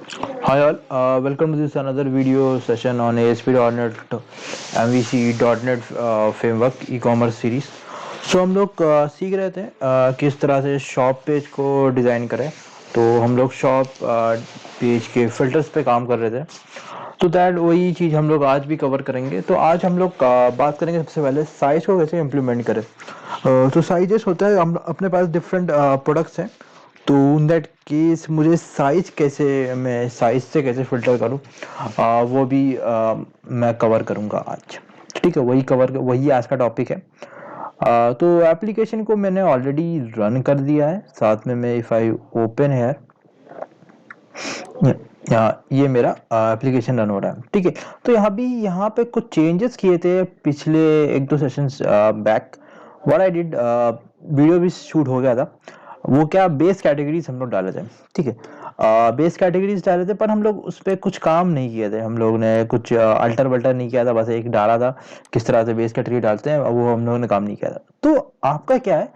Hi all, welcome to this another video session on ASP.NET MVC.NET framework e-commerce series. So हम लोग सीख रहे थे किस तरह से शॉप पेज को डिज़ाइन करें. तो हम लोग शॉप पेज के फिल्टर्स पे काम कर रहे थे. तो दैट वही चीज़ हम लोग आज भी कवर करेंगे. तो आज हम लोग बात करेंगे सबसे पहले साइज़ को कैसे इम्प्लीमेंट करें. तो साइजेस होता है, हम अपने पास डिफरेंट प्रोडक्ट्स हैं. तो इन दैट केस मुझे साइज कैसे, मैं साइज से कैसे फिल्टर करूँ, वो भी मैं कवर करूँगा आज. ठीक है, वही आज का टॉपिक है. तो एप्लीकेशन को मैंने ऑलरेडी रन कर दिया है. साथ में मैं इफ़ आई ओपन है, ये मेरा एप्लीकेशन रन हो रहा है. ठीक है, तो यहाँ पे कुछ चेंजेस किए थे पिछले एक दो sessions back. What I did, video भी शूट हो गया था. वो क्या, बेस कैटेगरीज हम लोग डाले थे. ठीक है, बेस कैटेगरीज डाले थे, पर हम लोग उस पर कुछ काम नहीं किए थे. हम लोग ने कुछ अल्टर वल्टर नहीं किया था, बस एक डाला था किस तरह से बेस कैटेगरी डालते हैं, वो हम लोगों ने काम नहीं किया था. तो आपका क्या है,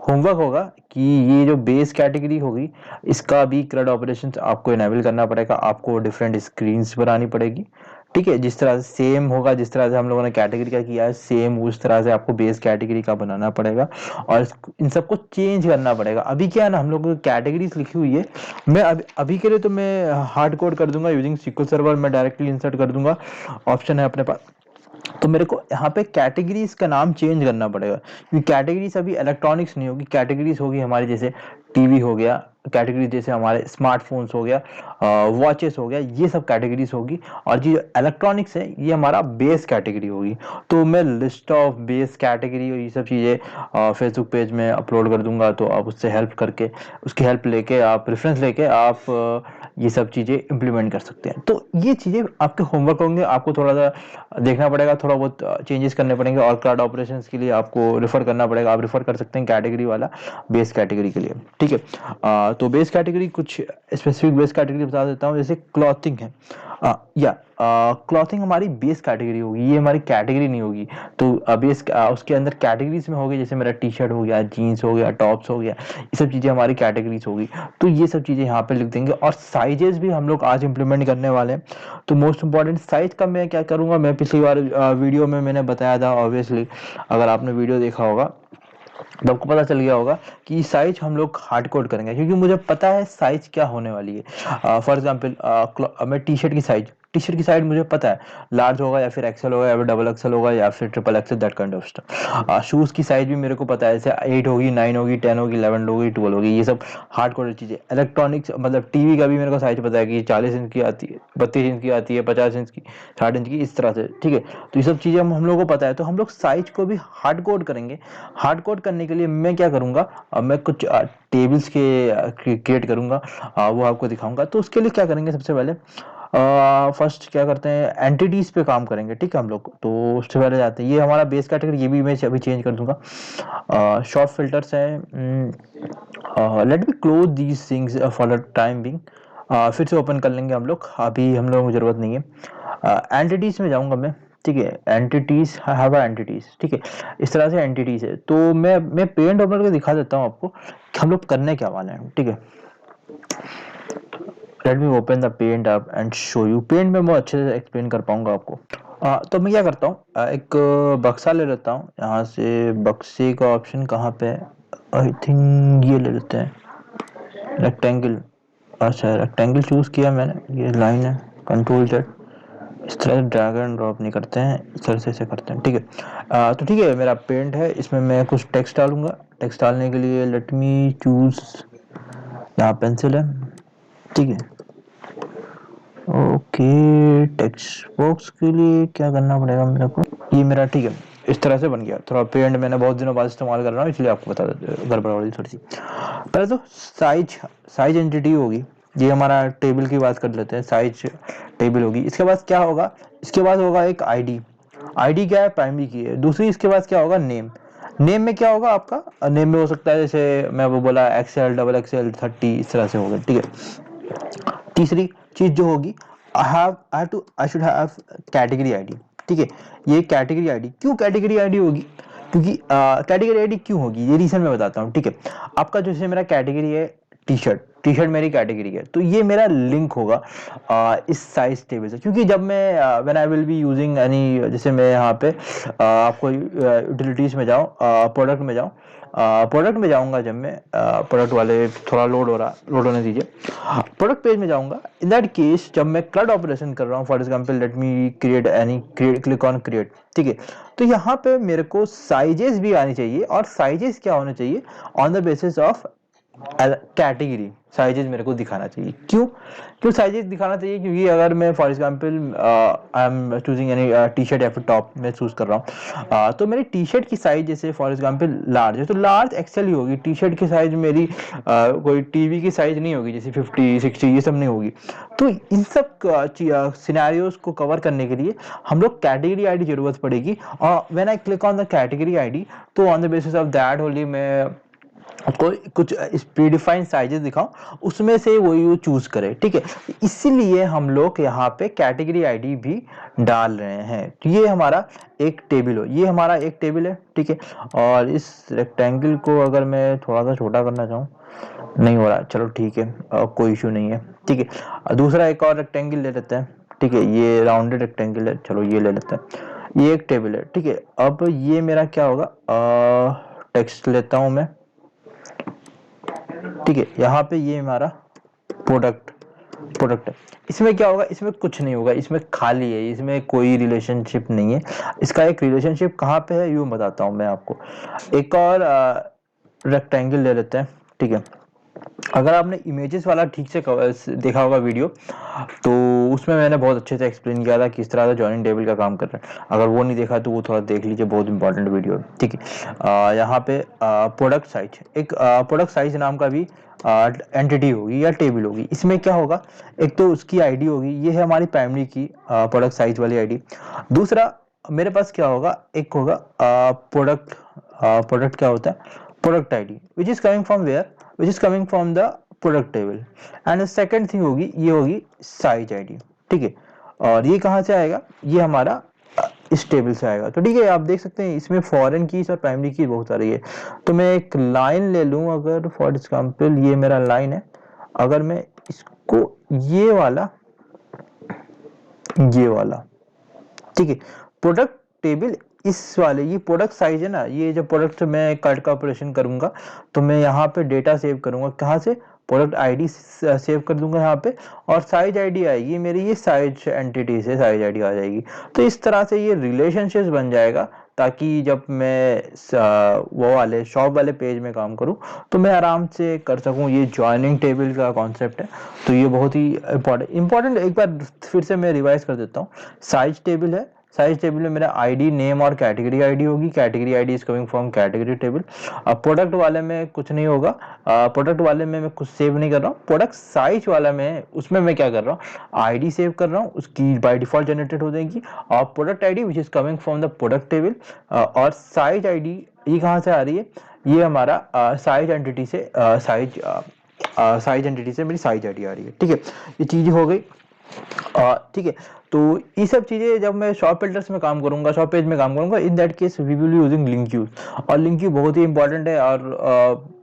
होमवर्क होगा कि ये जो बेस कैटेगरी होगी इसका भी CRUD ऑपरेशंस आपको इनेबल करना पड़ेगा. आपको डिफरेंट स्क्रीन्स बनानी पड़ेगी. ठीक है, जिस तरह से सेम होगा, जिस तरह से हम लोगों ने कैटेगरी का किया है सेम उस तरह से आपको बेस कैटेगरी का बनाना पड़ेगा और इन सबको चेंज करना पड़ेगा. अभी क्या है ना, हम लोग कैटेगरीज लिखी हुई है. मैं अभी के लिए तो मैं हार्ड कोड कर दूंगा यूजिंग SQL सर्वर. मैं डायरेक्टली इंसर्ट कर दूंगा, ऑप्शन है अपने पास. तो मेरे को यहाँ पे कैटेगरीज का नाम चेंज करना पड़ेगा, क्योंकि कैटेगरीज अभी इलेक्ट्रॉनिक्स नहीं होगी. कैटेगरीज होगी हमारी जैसे टीवी हो गया, कैटेगरीज जैसे हमारे स्मार्टफोन्स हो गया, वॉचेस हो गया, ये सब कैटेगरीज होगी. और जो इलेक्ट्रॉनिक्स है ये हमारा बेस कैटेगरी होगी. तो मैं लिस्ट ऑफ बेस कैटेगरी और ये सब चीज़ें फेसबुक पेज में अपलोड कर दूंगा. तो आप उससे हेल्प करके, उसकी हेल्प लेके, आप रेफरेंस लेके आप ये सब चीज़ें इम्प्लीमेंट कर सकते हैं. तो ये चीज़ें आपके होमवर्क होंगे. आपको थोड़ा सा देखना पड़ेगा, थोड़ा बहुत चेंजेस करने पड़ेंगे. और क्लाउड ऑपरेशंस के लिए आपको रेफर करना पड़ेगा. आप रेफर कर सकते हैं कैटेगरी वाला बेस कैटेगरी के लिए. ठीक है, तो बेस कैटेगरी कुछ स्पेसिफिक बेस कैटेगरी बता देता हूँ. जैसे क्लॉथिंग है, या क्लॉथिंग हमारी बेस कैटेगरी होगी, ये हमारी कैटेगरी नहीं होगी. तो बेस उसके अंदर कैटेगरीज में होगी. जैसे मेरा टी शर्ट हो गया, जीन्स हो गया, टॉप्स हो गया, ये सब चीज़ें हमारी कैटेगरीज होगी. तो ये सब चीज़ें यहाँ पे लिख देंगे. और साइजेस भी हम लोग आज इंप्लीमेंट करने वाले हैं. तो मोस्ट इंपॉर्टेंट साइज का मैं क्या करूँगा, मैं पिछली बार वीडियो में मैंने बताया था. ऑब्वियसली अगर आपने वीडियो देखा होगा तो आपको पता चल गया होगा कि साइज हम लोग हार्ड कोड करेंगे, क्योंकि मुझे पता है साइज क्या होने वाली है. फॉर एग्जांपल मैं टी शर्ट की साइज मुझे पता है, लार्ज होगा या फिर एक्सेल होगा या फिर डबल एक्सेल होगा या फिर triple XL, that kind of stuff. Shoes की साइज भी मेरे को पता है, जैसे 8 होगी, 9 होगी, 10 होगी, 11 होगी, 12 होगी. ये सब हार्ड कोडेड चीज़ें. इलेक्ट्रॉनिक्स मतलब टीवी का भी मेरे को साइज पता है कि 40 इंच की आती है, 32 इंच की आती है, 50 इंच की, 60 इंच की, इस तरह से. ठीक है, तो ये सब चीज़ें हम लोगों को पता है. तो हम लोग साइज को भी हार्ड कोड करेंगे. हार्ड कोड करने के लिए मैं क्या करूँगा, मैं कुछ टेबल्स के क्रिएट करूँगा, वो आपको दिखाऊंगा. तो उसके लिए क्या करेंगे, सबसे पहले फर्स्ट क्या करते हैं, एंटिटीज पे काम करेंगे. ठीक है, हम लोग तो उससे पहले जाते हैं. ये हमारा बेस कैटेगरी, ये भी मैं अभी चेंज कर दूंगा. शॉर्ट फिल्टर्स है. Let me close these things for the time being. फिर से ओपन कर लेंगे हम लोग, अभी हम लोगों को ज़रूरत नहीं है. एंटिटीज में जाऊंगा मैं. ठीक है, एंटिटीज, हैव एंटिटीज. ठीक है, इस तरह से एंटिटीज है. तो मैं पेंट ओपन करके दिखा देता हूँ आपको कि हम लोग करने क्या वाले हैं. ठीक है, let me open the paint app and show you. Paint में मैं अच्छे से एक्सप्लेन कर पाऊंगा आपको. तो मैं क्या करता हूँ, एक बक्सा ले लेता हूँ. यहाँ से बक्से का ऑप्शन कहाँ पे है, आई थिंक ये ले लेते हैं, रेक्टेंगल. अच्छा, रेक्टेंगल चूज किया मैंने. ये लाइन है, कंट्रोल जेड. इस तरह से ड्रैग एंड ड्रॉप नहीं करते हैं, इस तरह से ऐसे करते हैं. ठीक है, तो ठीक है, मेरा पेंट है, इसमें मैं कुछ टेक्स्ट डालूंगा. टेक्स्ट डालने के लिए लेट मी चूज, यहाँ पेंसिल है. ठीक है, ओके. टेक्स्ट बॉक्स के लिए क्या करना पड़ेगा मेरे को, ये मेरा. ठीक है, इस तरह से बन गया. थोड़ा पेंट मैंने बहुत दिनों बाद इस्तेमाल कर रहा हूँ, इसलिए आपको बता देते, गड़बड़ हो रही थोड़ी सी. पहले तो साइज साइज एंटिटी होगी. ये हमारा टेबल की बात कर लेते हैं. साइज टेबल होगी. इसके बाद क्या होगा, इसके बाद होगा एक आईडी. आईडी क्या है, प्राइमरी की है. दूसरी इसके बाद क्या होगा, नेम. नेम में क्या होगा आपका, नेम में हो सकता है जैसे मैं वो बोला एक्सेल, डबल एक्सेल, 30, इस तरह से होगा. ठीक है, तीसरी चीज जो होगी, I should have category ID. ठीक है, ये कैटेगरी आईडी क्यों कैटेगरी आईडी होगी, क्योंकि कैटेगरी आईडी क्यों होगी, ये रीजन मैं बताता हूँ. ठीक है, आपका जैसे मेरा कैटेगरी है टी शर्ट मेरी कैटेगरी है, तो ये मेरा लिंक होगा इस साइज टेबल से, क्योंकि जब मैं when I will be using any, जैसे मैं यहाँ पे आपको यूटिलिटीज में जाऊँ, प्रोडक्ट में जाऊंगा, जब मैं प्रोडक्ट वाले थोड़ा लोड होने दीजिए, प्रोडक्ट पेज में जाऊंगा। इन दैट केस जब मैं क्लड ऑपरेशन कर रहा हूँ, for example let me click on create, ठीक है, तो यहाँ पे मेरे को साइजेस भी आनी चाहिए, और साइजेस क्या होने चाहिए, on the basis of category sizes मेरे को दिखाना चाहिए। क्यों साइजेस दिखाना चाहिए, क्योंकि अगर मैं for example I am choosing any T shirt या फिर टॉप मैं चूज कर रहा हूँ, तो मेरी टी शर्ट की साइज जैसे फॉर एग्जांपल लार्ज है, तो लार्ज एक्सेल ही होगी। टी शर्ट की साइज मेरी कोई टीवी की साइज नहीं होगी, जैसे 50 60 ये सब नहीं होगी। तो इन सब सिनेरियोज को कवर करने के लिए हम लोग कैटेगरी आईडी जरूरत पड़ेगी, और when I click on the category ID, तो on the basis of that only मैं कोई कुछ प्रीडिफाइंड साइजेस दिखाऊं, उसमें से वही चूज करे, ठीक है। इसीलिए हम लोग यहाँ पे कैटेगरी आईडी भी डाल रहे हैं। तो ये हमारा एक टेबल है, ठीक है। और इस रेक्टेंगल को अगर मैं थोड़ा सा छोटा करना चाहूँ, नहीं हो रहा, चलो ठीक है, कोई इशू नहीं है, ठीक है। दूसरा एक और रेक्टेंगल ले लेते हैं, ठीक है, ये राउंडेड रेक्टेंगल है, चलो ये ले लेते हैं। ये एक टेबल है, ठीक है। अब ये मेरा क्या होगा, टेक्स्ट लेता हूं मैं, ठीक है। यहाँ पे ये हमारा प्रोडक्ट है। इसमें क्या होगा, इसमें कुछ नहीं होगा, इसमें खाली है, इसमें कोई रिलेशनशिप नहीं है। इसका एक रिलेशनशिप कहाँ पे है, यूं बताता हूं मैं आपको। एक और रेक्टेंगल ले लेते हैं, ठीक है। अगर आपने इमेजेस वाला ठीक से देखा होगा वीडियो, तो उसमें मैंने बहुत अच्छे से एक्सप्लेन किया था किस तरह से जॉइनिंग टेबल का काम कर रहा है। अगर वो नहीं देखा तो वो थोड़ा देख लीजिए, बहुत इंपॉर्टेंट वीडियो है, ठीक है। यहाँ पे प्रोडक्ट साइज, एक प्रोडक्ट साइज नाम का भी एंटिटी होगी या टेबल होगी। इसमें क्या होगा, एक तो उसकी आईडी होगी, ये है हमारी प्राइमरी की प्रोडक्ट साइज वाली आईडी। दूसरा मेरे पास क्या होगा, एक होगा प्रोडक्ट क्या होता है, product ID which is coming from where, which is coming from the product table. And second thing होगी, ये होगी साइज आईडी, ठीक है। और ये कहाँ से आएगा, ये हमारा इस टेबल से आएगा। तो ठीक है, आप देख सकते हैं इसमें फॉरेन की और प्राइमरी की बहुत सारी है। तो मैं एक लाइन ले लूं, अगर फॉर एग्जांपल ये मेरा लाइन है, अगर मैं इसको ये वाला ठीक है, प्रोडक्ट टेबल इस वाले, ये प्रोडक्ट साइज है ना, ये जब प्रोडक्ट मैं कट का ऑपरेशन करूंगा, तो मैं यहाँ पे डेटा सेव करूंगा, कहाँ से, प्रोडक्ट आईडी सेव कर दूंगा यहाँ पे, और साइज आईडी आएगी मेरी, ये साइज एंटिटी से साइज आईडी आ जाएगी। तो इस तरह से ये रिलेशनशिप बन जाएगा, ताकि जब मैं वो वाले शॉप वाले पेज में काम करूं तो मैं आराम से कर सकूं। ये जॉइनिंग टेबल का कॉन्सेप्ट है, तो ये बहुत ही इंपॉर्टेंट एक बार फिर से मैं रिवाइज कर देता हूँ। साइज टेबल है, साइज टेबल में मेरा आईडी नेम और कैटेगरी आईडी होगी, category ID is coming from category table. अब प्रोडक्ट वाले में कुछ नहीं होगा, प्रोडक्ट वाले में मैं कुछ सेव नहीं कर रहा हूँ। प्रोडक्ट साइज वाला में, उसमें मैं क्या कर रहा हूँ, आईडी सेव कर रहा हूँ, उसकी बाय डिफॉल्ट जनरेटेड हो जाएगी, और product ID which is coming from the product table. और साइज आईडी ये कहाँ से आ रही है, ये हमारा साइज एंटिटी से साइज एंटिटी से मेरी साइज आईडी आ रही है, ठीक है। ये चीज हो गई, ठीक है। तो ये सब चीजें जब मैं शॉप फिल्टर्स में काम करूंगा, शॉप पेज में काम करूंगा, in that case we will using LINQ queries. और लिंक क्यू बहुत ही इंपॉर्टेंट है, और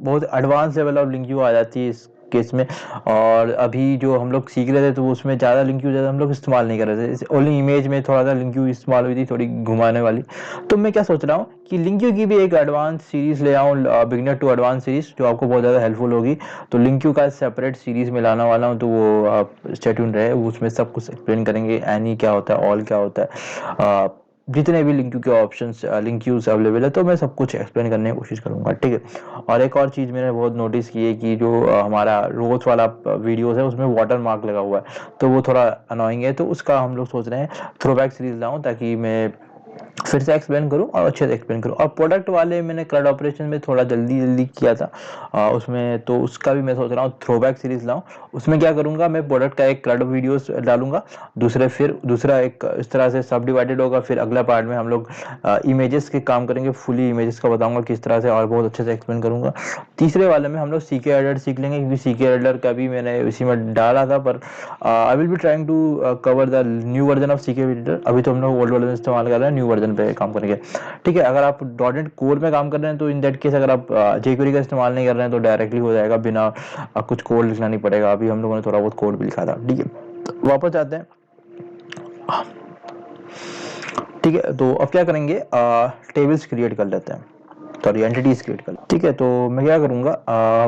बहुत advance level of LINQ query आ जाती है इस केस में। और अभी जो हम लोग सीख रहे थे, तो उसमें ज़्यादा लिंक क्यू ज़्यादा हम लोग इस्तेमाल नहीं कर रहे थे, ओनली इमेज में थोड़ा सा लिंक क्यू इस्तेमाल हुई थी, थोड़ी घुमाने वाली। तो मैं क्या सोच रहा हूँ कि लिंक क्यू की भी एक एडवांस सीरीज ले आऊँ, बिगिनर टू एडवांस सीरीज, जो आपको बहुत ज़्यादा हेल्पफुल होगी। तो लिंक क्यू का सेपरेट सीरीज में लाने वाला हूँ, तो वो आप स्टे ट्यून्ड रहे, उसमें सब कुछ एक्सप्लेन करेंगे, एनी क्या होता है, ऑल क्या होता है, जितने भी लिंक क्यू के ऑप्शंस लिंक क्यूज अवेलेबल है, तो मैं सब कुछ एक्सप्लेन करने की कोशिश करूंगा, ठीक है। और एक और चीज़ मैंने बहुत नोटिस की है कि जो हमारा रोज वाला वीडियोस है, उसमें वाटर मार्क लगा हुआ है, तो वो थोड़ा अनोइंग है। तो उसका हम लोग सोच रहे हैं थ्रोबैक सीरीज लाऊं, ताकि मैं फिर से एक्सप्लेन करूं और अच्छे से एक्सप्लेन करूं। और प्रोडक्ट वाले मैंने क्लड ऑपरेशन में थोड़ा जल्दी किया था उसमें, तो उसका भी मैं सोच रहा हूँ थ्रोबैक सीरीज लाऊं। उसमें क्या करूंगा, मैं प्रोडक्ट का एक क्लड वीडियोस डालूंगा, दूसरा एक इस तरह से सब डिवाइडेड होगा। फिर अगला पार्ट में हम लोग इमेजेस के काम करेंगे, फुली इमेजेस का बताऊंगा किस तरह से, और बहुत अच्छे से एक्सप्लेन करूंगा। तीसरे वाले में हम लोग सीके एडिटर सीख लेंगे, क्योंकि सीके एडिटर का भी मैंने इसी में डाला था, पर I will be trying to cover the new version of CK editor. अभी तो हम लोग ओल्ड वर्जन इस्तेमाल कर रहे हैं, न्यू न्यू वर्जन पे काम करेंगे। ठीक है, अगर आप .NET कोर में काम कर रहे हैं तो इन दैट केस अगर आप jQuery का इस्तेमाल नहीं कर रहे हैं तो डायरेक्टली हो जाएगा, बिना कुछ कोड लिखना नहीं पड़ेगा। अभी हम लोगों ने थोड़ा बहुत कोड भी लिखा था। ठीक है, तो वापस आते हैं। ठीक है, तो अब क्या करेंगे, टेबल्स क्रिएट कर लेते हैं, सॉरी एंटिटीज क्रिएट कर। ठीक है, तो मैं क्या करूंगा,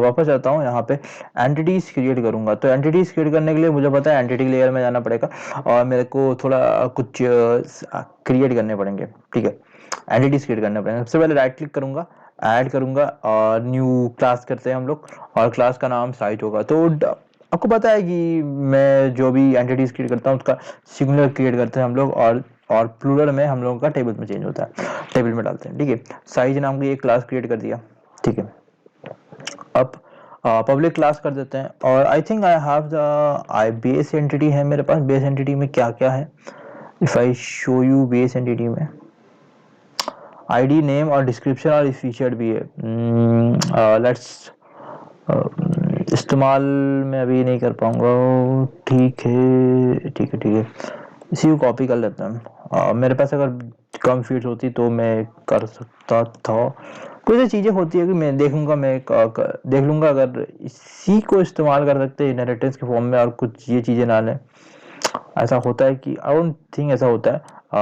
वापस आता हूँ यहाँ पे, एंटिटीज क्रिएट करूंगा। तो एंटिटीज क्रिएट करने के लिए मुझे पता है एंटिटी लेयर में जाना पड़ेगा और मेरे को थोड़ा कुछ क्रिएट करने पड़ेंगे। ठीक है, एंटिटीज क्रिएट करने पड़ेंगे। सबसे पहले राइट क्लिक करूंगा, ऐड करूंगा और न्यू क्लास करते हैं हम लोग, और क्लास का नाम साइट होगा। तो आपको पता है कि मैं जो भी एंटिटीज क्रिएट करता हूँ उसका सिंगुलर क्रिएट करते हैं हम लोग, और प्लूरल में हम लोगों का टेबल में चेंज होता है, टेबल में डालते हैं। ठीक है, साइज नाम की एक क्लास क्रिएट कर दिया। ठीक है, अब पब्लिक क्लास कर देते हैं, और I think I have the base entity है मेरे पास। बेस एंटिटी में क्या क्या है, if I show you base entity में आईडी, नेम और डिस्क्रिप्शन और फीचर्ड भी है। लेट्स इस्तेमाल मैं अभी नहीं कर पाऊंगा। ठीक है ठीक है ठीक है, इसी को कॉपी कर लेते हैं। मेरे पास अगर कम फील्ड्स होती तो मैं कर सकता था। कुछ ऐसी चीज़ें होती है कि मैं देखूंगा, मैं देख लूंगा अगर इसी को इस्तेमाल कर सकते हैं इनहेरिटेंस के फॉर्म में और कुछ ये चीज़ें ना लें। ऐसा होता है कि आई डोंट थिंक ऐसा होता है,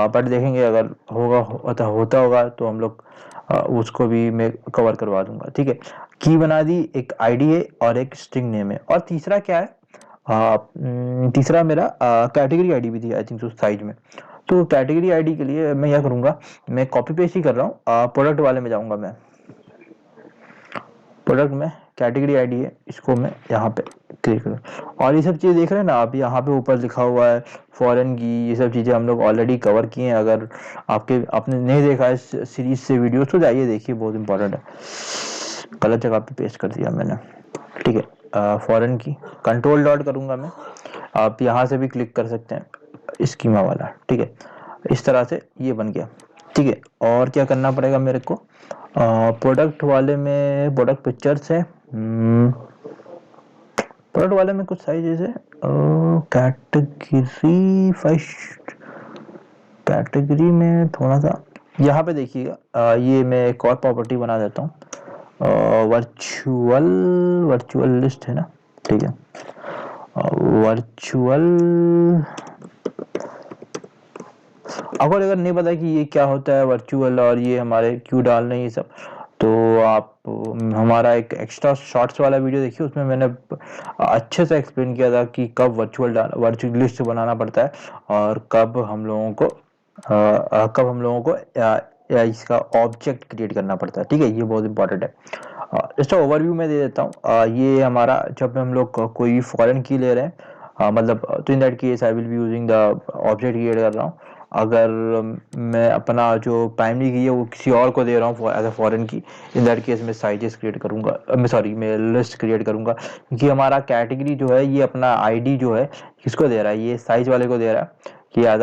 बट देखेंगे अगर होता होगा तो हम लोग उसको भी मैं कवर करवा दूंगा। ठीक है, की बना दी, एक आईडी है और एक स्ट्रिंग नेम है, और तीसरा क्या है, तीसरा मेरा कैटेगरी आईडी भी थी आई थिंक, तो साइज में। तो कैटेगरी आईडी के लिए मैं क्या करूंगा, मैं कॉपी पेस्ट ही कर रहा हूँ, प्रोडक्ट वाले में जाऊंगा। मैं प्रोडक्ट में कैटेगरी आईडी है, इसको मैं यहाँ पे क्लिक करूँ, और ये सब चीज़ देख रहे हैं ना आप, यहाँ पे ऊपर लिखा हुआ है फॉरेन की, ये सब चीज़ें हम लोग ऑलरेडी कवर किए हैं। अगर आपने नहीं देखा इस सीरीज से वीडियो तो जाइए देखिए, बहुत इंपॉर्टेंट है। गलत जगह पे पेस्ट कर दिया मैंने। ठीक है, फॉरेन की कंट्रोल डॉट करूंगा मैं, आप यहाँ से भी क्लिक कर सकते हैं स्कीमा वाला। ठीक है, इस तरह से ये बन गया। ठीक है, और क्या करना पड़ेगा मेरे को, प्रोडक्ट वाले में प्रोडक्ट पिक्चर्स है, प्रोडक्ट वाले में कुछ साइजेस है, कैटेगरी फर्स्ट, कैटेगरी में थोड़ा सा यहाँ पे देखिएगा, ये मैं एक और प्रॉपर्टी बना देता हूँ, वर्चुअल लिस्ट है ना। ठीक है, वर्चुअल, अगर नहीं पता कि ये क्या होता है वर्चुअल और ये हमारे क्यों डालना है ये सब, तो आप हमारा एक एक्स्ट्रा शॉर्ट्स वाला वीडियो देखिए, उसमें मैंने अच्छे से एक्सप्लेन किया था कि कब वर्चुअल लिस्ट बनाना पड़ता है और कब हम लोगों को इसका ऑब्जेक्ट क्रिएट करना पड़ता है। ठीक है, ये बहुत इंपॉर्टेंट है। इसका ओवरव्यू मैं दे देता हूँ। ये हमारा जब हम लोग कोई फॉरेन की ले रहे हैं, मतलब तो इन that case I will be using the object create कर रहा हूँ। अगर मैं अपना जो प्राइमरी की है वो किसी और को दे रहा हूँ एज अ फॉरेन की, इन दैट केस मैं साइजेस क्रिएट करूँगा, मैं लिस्ट क्रिएट करूँगा, क्योंकि हमारा कैटेगरी जो है ये अपना आईडी जो है किसको दे रहा है, ये साइज वाले को दे रहा है कि एज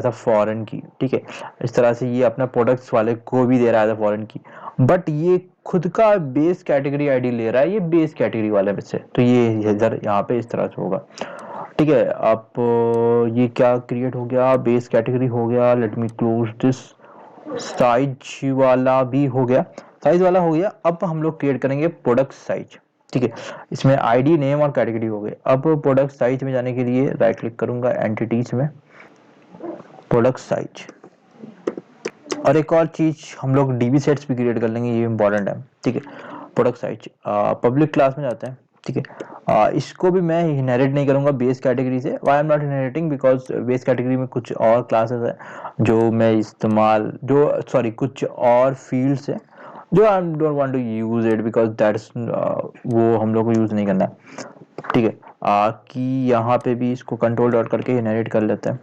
अ फॉरेन की। ठीक है, इस तरह से ये अपना प्रोडक्ट्स वाले को भी दे रहा है एज अ फॉरेन की, बट ये खुद का बेस कैटेगरी आईडी ले रहा है ये बेस कैटेगरी वाले में से, तो ये इधर यहाँ पे इस तरह से होगा। ठीक है, आप ये क्या क्रिएट हो गया, बेस कैटेगरी हो गया, let me close this, size वाला भी हो गया, साइज वाला हो गया। अब हम लोग क्रिएट करेंगे प्रोडक्ट साइज। ठीक है, इसमें आईडी, नेम और कैटेगरी हो गए। अब प्रोडक्ट साइज में जाने के लिए राइट क्लिक करूंगा, एंटिटीज में प्रोडक्ट साइज, और एक और चीज हम लोग डीबी सेट्स भी क्रिएट कर लेंगे, ये इंपॉर्टेंट है। ठीक है, प्रोडक्ट साइज पब्लिक क्लास में जाते हैं। ठीक है, इसको भी मैं इनहेरिट नहीं करूंगा बेस कैटेगरी से। Why I am not inheriting, because base category में कुछ और क्लासेस है जो मैं कुछ और फील्ड्स है जो I don't want to use it, because that's वो हम लोग को यूज नहीं करना है। ठीक है, कि यहाँ पे भी इसको कंट्रोल डॉट करके इनहेरिट कर लेते हैं।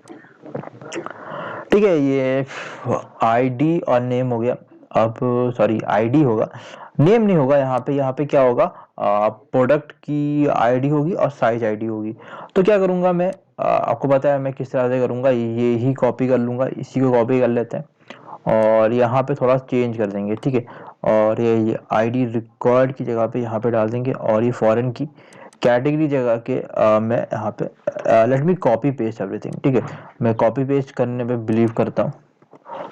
ठीक है, ये आईडी और नेम हो गया। अब आईडी होगा, नेम नहीं होगा यहाँ पे क्या होगा, प्रोडक्ट की आईडी होगी और साइज आईडी होगी। तो क्या करूंगा मैं, आपको पता है मैं किस तरह से करूंगा, ये ही कॉपी कर लूंगा, इसी को कॉपी कर लेते हैं और यहाँ पे थोड़ा चेंज कर देंगे। ठीक है, और ये आईडी रिकॉर्ड की जगह पे यहाँ पे डाल देंगे, और ये फॉरेन की कैटेगरी जगह के मैं यहाँ पे let me copy paste everything. ठीक है, मैं कॉपी पेस्ट करने पे बिलीव करता हूँ,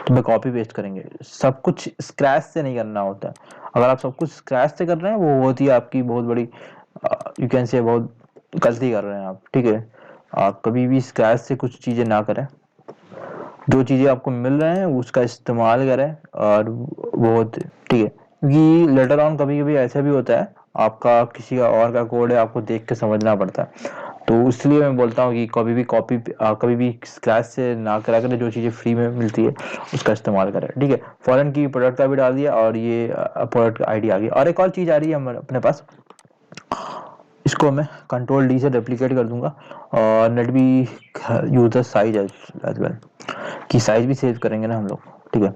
तो मैं कॉपी पेस्ट करेंगे। सब कुछ स्क्रैच से नहीं करना होता है। अगर आप सब कुछ स्क्रैच से कर रहे हैं वो होती है आपकी बहुत बड़ी, यू कैन से बहुत गलती कर रहे हैं आप, ठीक है। आप कभी भी स्क्रैच से कुछ चीज़ें ना करें, जो चीज़ें आपको मिल रहे हैं उसका इस्तेमाल करें, और बहुत ठीक है, क्योंकि लेटर ऑन कभी कभी ऐसा भी होता है आपका किसी का और का कोड है, आपको देख के समझना पड़ता है। तो इसलिए मैं बोलता हूँ कि कभी भी स्क्रैच से ना करा करें, जो चीज़ें फ्री में मिलती है उसका इस्तेमाल करें, ठीक है। फॉरेन की प्रोडक्ट का भी डाल दिया और ये प्रोडक्ट आईडी आ गई। और एक और चीज़ आ रही है हमारे अपने पास, इसको मैं कंट्रोल डी से रेप्लिकेट कर दूंगा और नेट भी यूजर साइज एज वेल, की साइज भी सेव करेंगे ना हम लोग, ठीक है।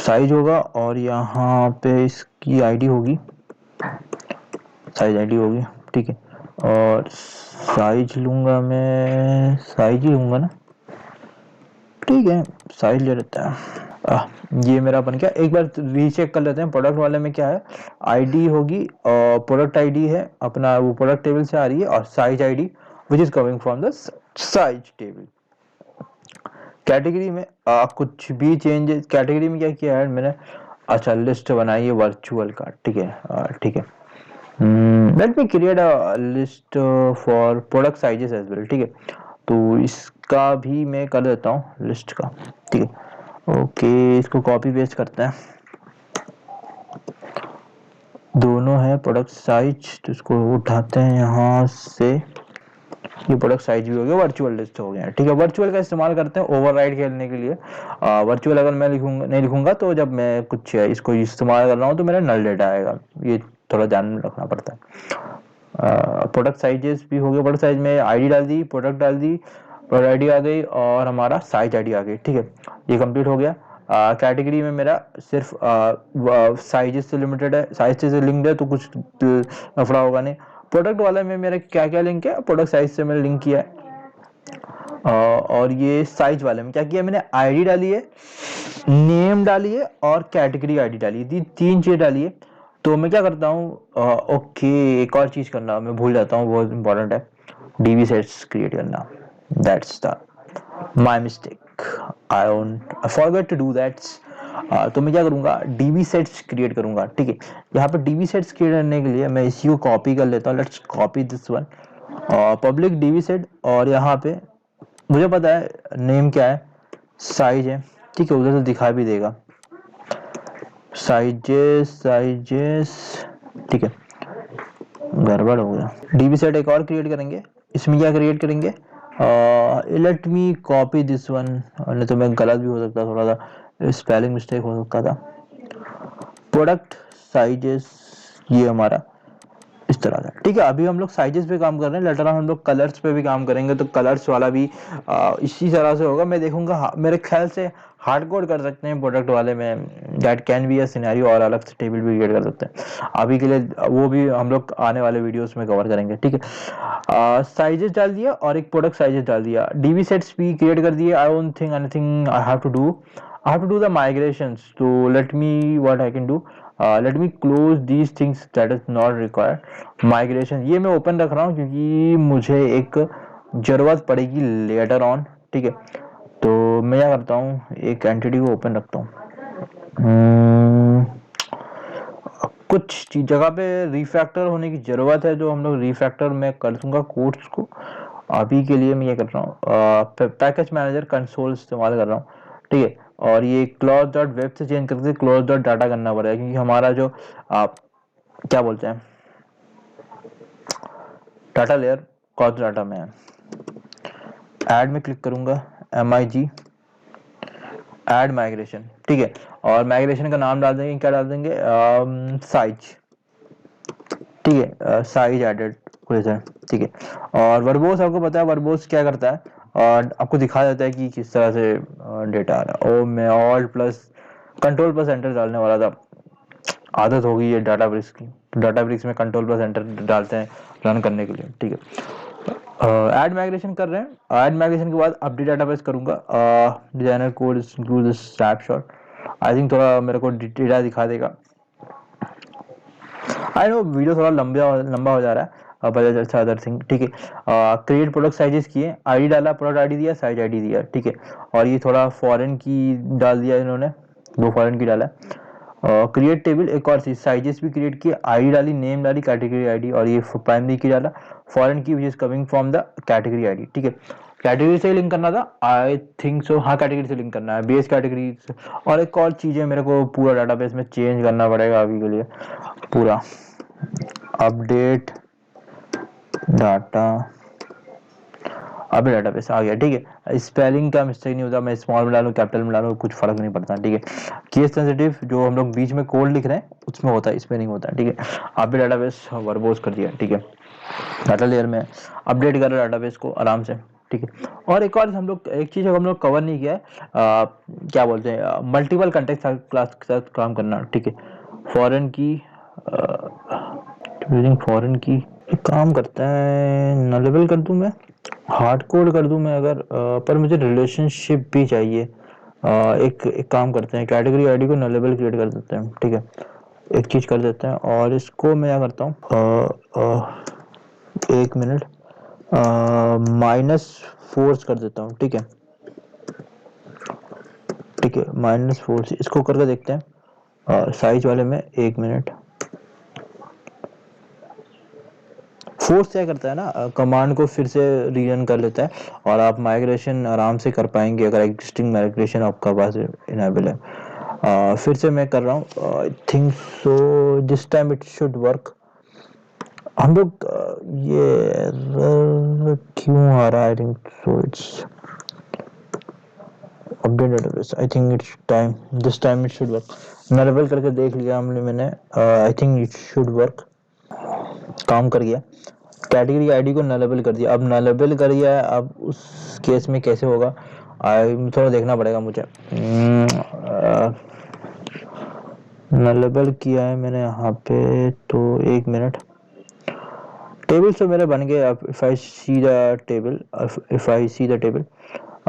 साइज होगा और यहाँ पे इसकी आईडी होगी, साइज आईडी होगी, ठीक है। और साइज लूंगा मैं, साइज ही लूंगा ना, ठीक है, साइज ले लेते हैं। ये मेरा बन गया। एक बार रीचेक कर लेते हैं प्रोडक्ट वाले में क्या है। आईडी होगी और प्रोडक्ट आईडी है अपना, वो प्रोडक्ट टेबल से आ रही है, और size ID which is coming from the size table. Category में कुछ भी चेंजेस, कैटेगरी में क्या किया है मैंने, अच्छा लिस्ट बनाई है वर्चुअल का, ठीक है, ठीक है। Let me create a list for product sizes as well, ठीक है। तो इसका भी मैं कर देता हूँ लिस्ट का, ठीक है। ओके, इसको कॉपी पेस्ट करते हैं, दोनों है प्रोडक्ट साइज, तो इसको उठाते हैं यहाँ से, ये प्रोडक्ट साइज भी हो गया, वर्चुअल लिस्ट हो गया, ठीक है। वर्चुअल का इस्तेमाल करते हैं ओवरराइड खेलने के लिए। वर्चुअल अगर मैं नहीं लिखूंगा तो जब मैं कुछ इसको इस्तेमाल कर रहा हूँ तो मेरा नल डेटा आएगा, ये थोड़ा ध्यान में रखना पड़ता है। प्रोडक्ट साइजेस भी हो गया, प्रोडक्ट साइज में आईडी डाल दी, प्रोडक्ट डाल दी, प्रोडक्ट आईडी आ गई और हमारा साइज आईडी आ गई, ठीक है। ये कंप्लीट हो गया। कैटेगरी में मेरा सिर्फ साइजेस से लिमिटेड है, साइज से लिंक्ड है तो कुछ लफड़ा होगा नहीं। प्रोडक्ट वाले में मेरा क्या क्या लिंक है, प्रोडक्ट साइज से मैंने लिंक किया है। और ये साइज वाले में क्या किया मैंने, आईडी डाली है, नेम डाली है और कैटेगरी आईडी डाली है, तीन चीज डाली है। तो मैं क्या करता हूँ, ओके, एक और चीज करना मैं भूल जाता हूँ, बहुत इंपॉर्टेंट है, डीबी सेट्स क्रिएट करना। That's the my mistake, I forget to do that. तो मैं क्या करूंगा, डीबी सेट्स क्रिएट करूंगा, ठीक है। यहाँ पे डीबी सेट्स क्रिएट करने के लिए मैं इसी को कॉपी कर लेता हूँ, let's copy this one, public dB set, और यहाँ पे मुझे पता है नेम क्या है, साइज है, ठीक है, उधर से दिखा भी देगा साइजेस, ठीक है। गड़बड़ हो गया, डीबी सेट एक और क्रिएट करेंगे। इसमें क्या क्रिएट करेंगे, let me copy this one, नहीं तो मैं गलत भी हो सकता, थोड़ा सा स्पेलिंग मिस्टेक हो सकता था। प्रोडक्ट साइजेस ये हमारा इस तरह का, ठीक है। अभी हम लोग साइजेस पे काम कर रहे हैं, लेटर ऑन हम लोग कलर्स पे भी काम करेंगे, तो कलर्स वाला भी इसी तरह से होगा। मैं देखूंगा, मेरे ख्याल से हार्ड कोड कर सकते हैं प्रोडक्ट वाले में, that can be a scenario, और अलग से टेबल भी क्रिएट कर सकते हैं। अभी के लिए वो भी हम लोग आने वाले वीडियोस में कवर करेंगे, ठीक है। साइजेस डाल दिया और एक प्रोडक्ट साइजेस डाल दिया, डीबी सेट्स भी क्रिएट कर दिए। I don't think anything I have to do the migrations, so let me what I can do, let me close these things that is not required। Migration ये मैं open रख रहा हूँ क्योंकि मुझे एक जरूरत पड़ेगी लेटर ऑन, ठीक है। तो मैं क्या करता हूँ, एक एंटिटी को ओपन रखता हूँ, कुछ जगह पे रिफैक्टर होने की जरूरत है, जो हम लोग रिफैक्टर में कर दूंगा कोड्स को। अभी के लिए मैं ये कर रहा हूँ, पैकेज मैनेजर कंसोल इस्तेमाल कर रहा हूँ, ठीक है। और ये क्लॉज डॉट वेब से चेंज करके क्लॉज डॉट डाटा करना पड़ेगा, क्योंकि हमारा जो क्या बोलते हैं डाटा लेयर क्लॉज डाटा में है। ऐड में क्लिक करूंगा, MIG ऐड माइग्रेशन, ठीक है। और माइग्रेशन का नाम डाल देंगे, क्या डाल देंगे, साइज, ठीक है, साइज एडेड, ठीक है। और वर्बोस आपको पता है वर्बोस क्या करता है, और आपको दिखा देता है कि किस तरह से डेटा आ रहा है। ओ मैं alt plus control plus enter डालने वाला था, आदत हो गई है डाटाब्रिक्स की, तो डाटाब्रिक्स में कंट्रोल प्लस एंटर डालते हैं रन करने के लिए, ठीक है। ऐड माइग्रेशन कर रहे हैं, ऐड माइग्रेशन के बाद अपडेट डाटाबेस करूंगा, designer code include snapshot, I think थोड़ा मेरे को डेटा दिखा देगा। आई नो वीडियो थोड़ा लंबा हो जा रहा है, बजाज अच्छा अदर थिंग, ठीक है। क्रिएट प्रोडक्ट साइजेस किए, आईडी डाला, प्रोडक्ट आईडी दिया, साइज आईडी दिया, ठीक है। और ये थोड़ा फॉरेन की डाल दिया इन्होंने, 2 फॉरेन की डाला। क्रिएट टेबल, एक और चीज, साइजेस भी क्रिएट किए, आईडी डाली, नेम डाली, कैटेगरी आईडी, और ये प्राइमरी की डाला, फॉरेन की विच is coming from the category ID, ठीक है। कैटेगरी से लिंक करना था आई थिंक सो, हाँ कैटेगरी से लिंक करना है, बेस कैटेगरी से। और एक और चीज है, मेरे को पूरा डाटाबेस में चेंज करना पड़ेगा अभी के लिए, पूरा अपडेट डाटा, अभी डाटाबेस आ गया, ठीक है। स्पेलिंग का मिस्टेक नहीं होता, मैं स्मॉल में डालूं कैपिटल में डालूं कुछ फर्क नहीं पड़ता, ठीक है। केस सेंसिटिव जो हम लोग बीच में कोड लिख रहे हैं उसमें होता है, इसमें नहीं होता, ठीक है। अभी डाटाबेस वर्बोज कर दिया, ठीक है। डाटा लेयर में अपडेट कर रहा डाटाबेस को आराम से, ठीक है। और एक और हम लोग, एक चीज हम लोग कवर नहीं किया है, क्या बोलते हैं, मल्टीपल कंटेक्स्ट क्लास के साथ काम करना, ठीक है। फॉरेन की फॉरेन की काम करता है, नलेबल कर दूं मैं, हार्ड कोड कर दूं मैं अगर, पर मुझे रिलेशनशिप भी चाहिए। एक काम करते हैं, कैटेगरी आईडी को नलेबल क्रिएट कर देते हैं, ठीक है। एक चीज कर देते हैं, और इसको मैं क्या करता हूँ, 1 मिनट, -4 कर देता हूँ, ठीक है, ठीक है। -4 इसको करके देखते हैं, साइज वाले में 1 मिनट। फोर्स क्या करता है ना, कमांड को फिर से रीरन कर लेता है, और आप माइग्रेशन आराम से कर पाएंगे अगर एग्जिस्टिंग माइग्रेशन आपका पास इनेबल है। फिर से मैं कर रहा हूँ, I think so this time it should work. हम लोग ये error क्यों आ रहा है, I think so it's update database, I think it's time, this time it should work. Nullable करके देख लिया हमने, मैंने, I think it should work, काम कर गया। कैटेगरी आईडी को नलेबल कर दिया, अब नलेबल कर दिया है, अब उस केस में कैसे होगा थोड़ा देखना पड़ेगा मुझे। नलेबल किया है मैंने यहाँ पे, तो 1 मिनट, टेबल तो मेरे बन गए। अब if I see the table,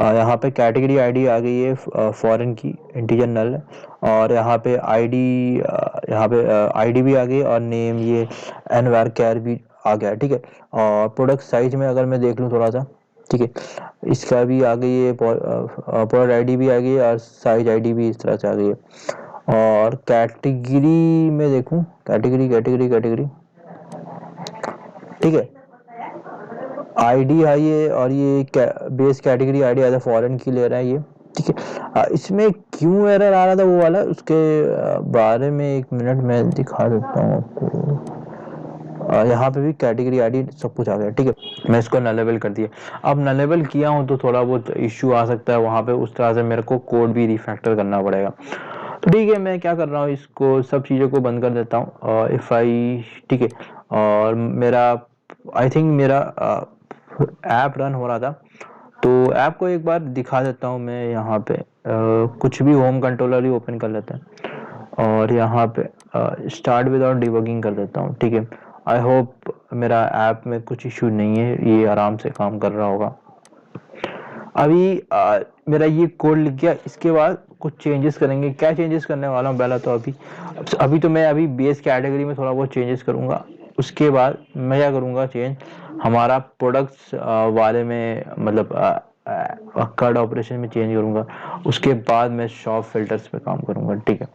यहाँ पे कैटेगरी आईडी आ गई है फॉरेन की, इंटीजर नल, और यहाँ पे आईडी, यहाँ पे आईडी भी आ गई, और नेम ये एनवार कैर भी आ गया, ठीक है। और प्रोडक्ट साइज में अगर मैं देख लूँ थोड़ा सा, ठीक है, इसका भी आ गई है, प्रोडक्ट आईडी भी आ गई है, और साइज आईडी भी इस तरह से आ गई है। और कैटेगरी में देखूँ, कैटेगरी कैटेगरी कैटेगरी, ठीक है, आईडी है ये, और ये base category ID as foreign key ले रहा है ये, ठीक है। इसमें क्यों एरर आ रहा था वो वाला, उसके बारे में 1 मिनट में दिखा देता हूँ आपको। यहाँ पे भी कैटेगरी आईडी सब कुछ आ गया, ठीक है। मैं इसको नलेबल कर दिया, अब नलेबल किया हूँ तो थोड़ा बहुत इश्यू आ सकता है वहाँ पे, उस तरह से मेरे को कोड भी रिफैक्टर करना पड़ेगा। तो ठीक है, मैं क्या कर रहा हूँ, इसको सब चीज़ों को बंद कर देता हूँ, इफ आई, ठीक है। और मेरा, आई थिंक मेरा ऐप रन हो रहा था, तो ऐप को एक बार दिखा देता हूँ मैं यहाँ पे, कुछ भी होम कंट्रोलर ही ओपन कर लेते हैं, और यहाँ पे स्टार्ट विदाउट डिबगिंग कर देता हूँ, ठीक है। आई होप मेरा ऐप में कुछ इशू नहीं है, ये आराम से काम कर रहा होगा। अभी मेरा ये कोड लिख गया, इसके बाद कुछ चेंजेस करेंगे। क्या चेंजेस करने वाला हूँ पहला, तो अभी तो मैं अभी बेस कैटेगरी में थोड़ा बहुत चेंजेस करूंगा। उसके बाद मैं क्या करूंगा, चेंज हमारा प्रोडक्ट्स वाले में, मतलब कार्ड ऑपरेशन में चेंज करूंगा। उसके बाद मैं शॉप फिल्टर्स पे काम करूंगा, ठीक है।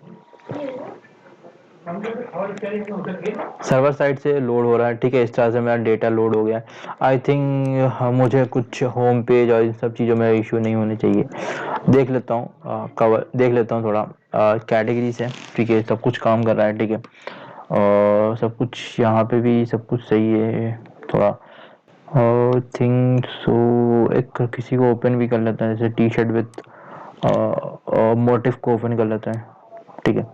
सर्वर साइड से लोड हो रहा है, ठीक है, इस तरह से मेरा डेटा लोड हो गया। आई थिंक मुझे कुछ होम पेज और इन सब चीज़ों में इशू नहीं होने चाहिए। देख लेता हूँ, कवर देख लेता हूँ थोड़ा कैटेगरी से, ठीक है, सब कुछ काम कर रहा है, ठीक है। और सब कुछ यहाँ पे भी सब कुछ सही है थोड़ा, आई थिंक सो। एक किसी को ओपन भी कर लेता है, जैसे टी शर्ट विथ मोटिव को ओपन कर लेते हैं, ठीक है।